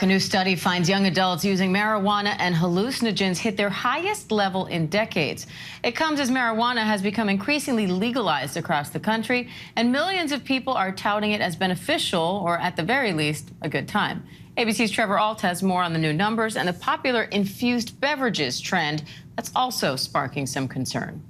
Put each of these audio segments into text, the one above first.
A new study finds young adults using marijuana and hallucinogens hit their highest level in decades. It comes as marijuana has become increasingly legalized across the country, and millions of people are touting it as beneficial, or at the very least, a good time. ABC's Trevor Ault has more on the new numbers and the popular infused beverages trend that's also sparking some concern.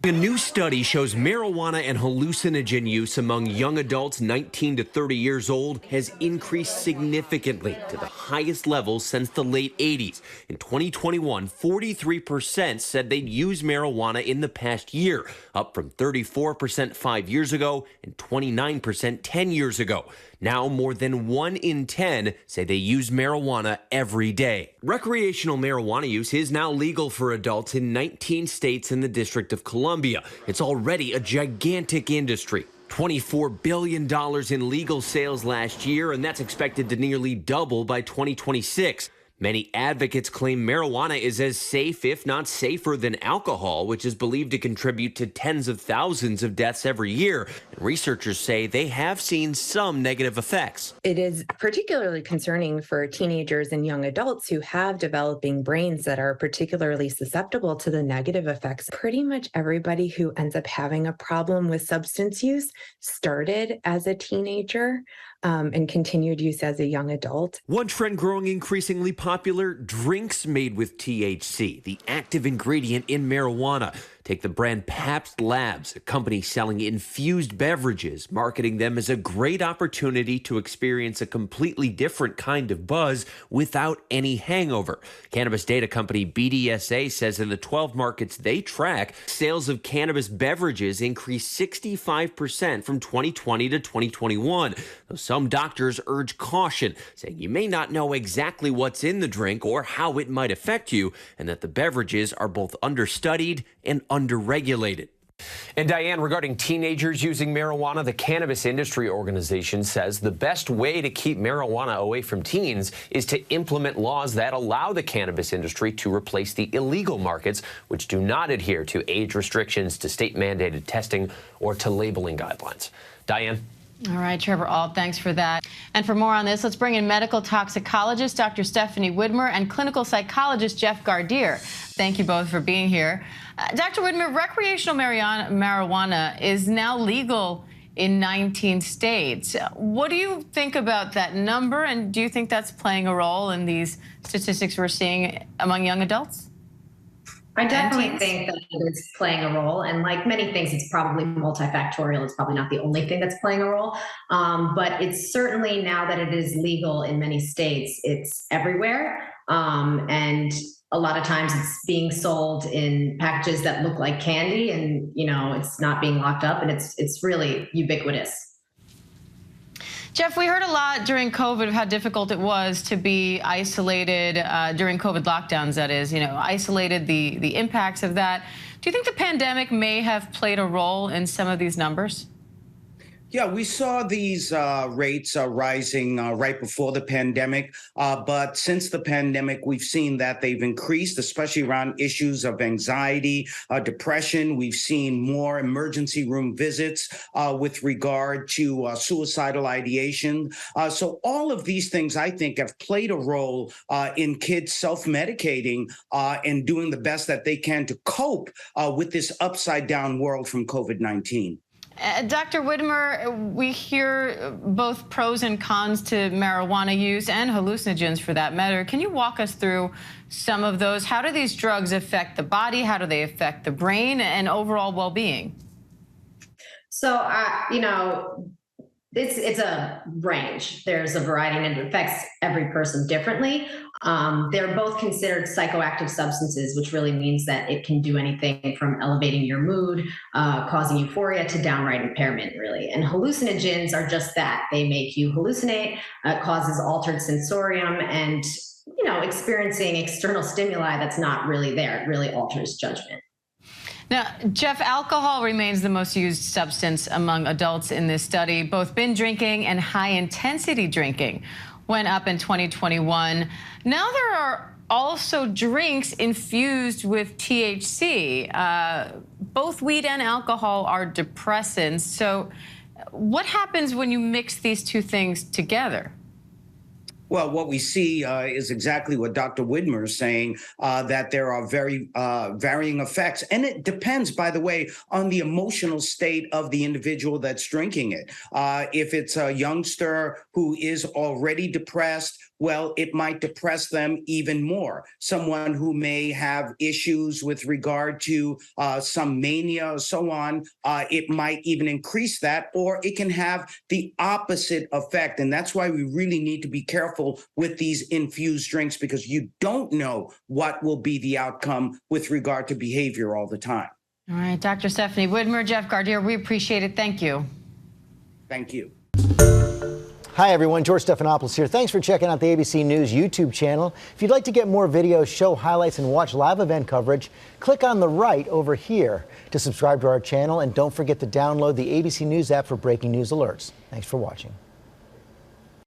A new study shows marijuana and hallucinogen use among young adults 19 to 30 years old has increased significantly to the highest levels since the late 80s. In 2021, 43% said they'd use marijuana in the past year, up from 34% 5 years ago and 29% 10 years ago. Now more than 1 in 10 say they use marijuana every day. Recreational marijuana use is now legal for adults in 19 states and the District of Columbia. It's already a gigantic industry. $24 billion in legal sales last year, and that's expected to nearly double by 2026. Many advocates claim marijuana is as safe, if not safer, than alcohol, which is believed to contribute to tens of thousands of deaths every year. And researchers say they have seen some negative effects. It is particularly concerning for teenagers and young adults who have developing brains that are particularly susceptible to the negative effects. Pretty much everybody who ends up having a problem with substance use started as a teenager and continued use as a young adult. One trend growing increasingly popular, drinks made with THC, the active ingredient in marijuana. Take the brand Pabst Labs, a company selling infused beverages, marketing them as a great opportunity to experience a completely different kind of buzz without any hangover. Cannabis data company BDSA says in the 12 markets they track, sales of cannabis beverages increased 65% from 2020 to 2021. Though some doctors urge caution, saying you may not know exactly what's in the drink or how it might affect you, and that the beverages are both understudied and underregulated. And Diane, regarding teenagers using marijuana, the Cannabis Industry Organization says the best way to keep marijuana away from teens is to implement laws that allow the cannabis industry to replace the illegal markets, which do not adhere to age restrictions, to state-mandated testing, or to labeling guidelines. Diane? All right, Trevor Ault, thanks for that. And for more on this, let's bring in medical toxicologist Dr. Stephanie Widmer and clinical psychologist Jeff Gardere. Thank you both for being here. Dr. Widmer, recreational marijuana is now legal in 19 states. What do you think about that number, and do you think that's playing a role in these statistics we're seeing among young adults? I definitely think that it is playing a role, and like many things, it's probably multifactorial. It's probably not the only thing that's playing a role, but it's certainly, now that it is legal in many states, it's everywhere, and a lot of times it's being sold in packages that look like candy, and it's not being locked up, and it's really ubiquitous. Jeff, we heard a lot during COVID of how difficult it was to be isolated during COVID lockdowns, that is, isolated, the impacts of that. Do you think the pandemic may have played a role in some of these numbers? Yeah, we saw these rates rising right before the pandemic, but since the pandemic, we've seen that they've increased, especially around issues of anxiety, depression. We've seen more emergency room visits with regard to suicidal ideation. So all of these things, I think, have played a role in kids self-medicating and doing the best that they can to cope with this upside-down world from COVID-19. Dr. Widmer, we hear both pros and cons to marijuana use and hallucinogens for that matter. Can you walk us through some of those? How do these drugs affect the body? How do they affect the brain and overall well-being? So, it's a range. There's a variety, and it affects every person differently. They're both considered psychoactive substances, which really means that it can do anything from elevating your mood, causing euphoria, to downright impairment, really. And hallucinogens are just that. They make you hallucinate, causes altered sensorium, and, experiencing external stimuli that's not really there. It really alters judgment. Now, Jeff, alcohol remains the most used substance among adults in this study. Both binge drinking and high-intensity drinking went up in 2021. Now there are also drinks infused with THC. Both weed and alcohol are depressants. So what happens when you mix these two things together? Well, what we see is exactly what Dr. Widmer is saying, that there are very varying effects. And it depends, by the way, on the emotional state of the individual that's drinking it. If it's a youngster who is already depressed, well, it might depress them even more. Someone who may have issues with regard to some mania or so on, it might even increase that, or it can have the opposite effect. And that's why we really need to be careful with these infused drinks, because you don't know what will be the outcome with regard to behavior all the time. All right, Dr. Stephanie Widmer, Jeff Gardere, we appreciate it. Thank you. Thank you. Hi, everyone. George Stephanopoulos here. Thanks for checking out the ABC News YouTube channel. If you'd like to get more videos, show highlights, and watch live event coverage, click on the right over here to subscribe to our channel. And don't forget to download the ABC News app for breaking news alerts. Thanks for watching.